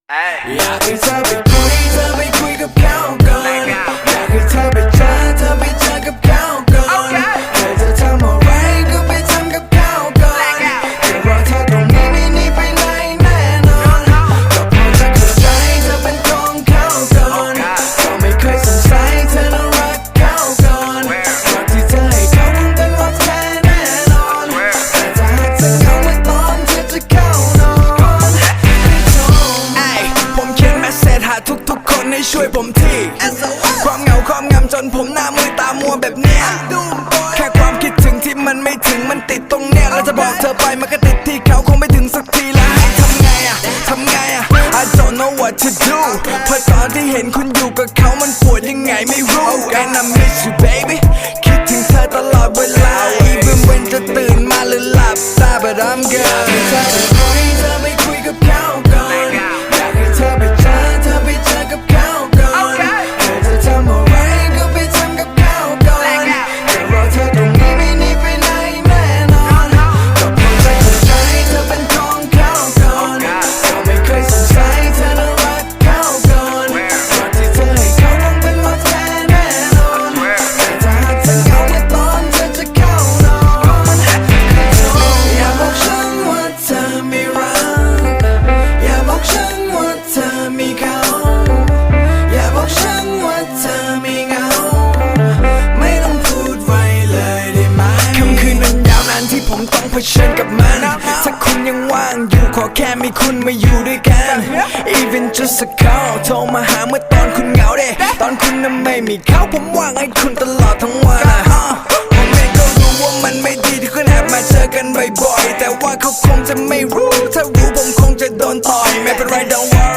อยากให้เธอไปคุยกับเขาก่อนอยากให้เธอไปเจอกับเขาก่อนเธอจะทำอะไรก็ไปทำกับเขาก่อนจะรอเธอตรงนี้ไม่หนีไปไหนแน่นอนก็พอจะเข้าใจเธอเป็นของเขาก่อนก็ไม่เคยสงสัยเธอน่ารักเขาก่อนรักที่เธอให้เขาคงเป็นรักแท้แน่นอนแต่ถ้าหากเธอเข้ามาตอนเธอจะเข้านอนผมเขียนเมสเซจหาทุกคนให้ช่วยผมทีความเหงาความงำจนผมหน้ามือตามัวแบบเนี้ยแค่ความคิดถึงที่มันไม่ถึงมันติดตรงเนี้ยแล้วจะบอกเธอไปมันก็ติดที่เขาคงไม่ถึงสักทีแล้วให้ทำไงอะ I don't know what to do เพราะตอนที่เห็นคุณอยู่กับเขามันปวดยังไงไม่รู้ And I miss you baby คิดถึงเธอตลอดเวลา Even when จะตื่นมาหรือหลับตา But I'm good อยากให้เธอไปคุยกับเขาก่อนอยากให้เธอไปเจอกับเขาก่อนเธอจะทำอะไรก็ไปทำกับเขาก่อนจะรอเธอตรงนี้ไม่หนีไปไหนแน่นอนก็พอจะเข้าใจเธอเป็นของเขาก่อนก็ไม่เคยสงสัยเธอน่ารักเขาก่อนรักที่เธอให้เขาคงเป็นรักแท้แน่นอนแต่ถ้าหากเธอเข้ามาตอนเธอจะเข้านอนอย่าบอกฉันว่าเธอไม่รักอย่าบอกฉันว่าเธอมีเขาอย่าบอกฉันว่าเธอไม่เหงาไม่ต้องพูดไว้เลยได้ไหมค่ำคืนนั้นยาวนานที่ผมต้องเผชิญกับมันถ้าคุณยังว่างอยู่ขอแค่มีคุณมาอยู่ด้วยกัน Even just a call โทรมาหาเมื่อตอนคุณเหงาเด้ตอนคุณนั้นไม่มีเขาผมว่างให้คุณตลอดทั้งวันผมเองก็รู้ว่ามันไม่ดีที่คุณแอบมาเจอกันบ่อยๆแต่ว่าเขาคงจะไม่รู้ถ้ารู้ผมคงจะโดนต่อยไม่เป็นไร don't worry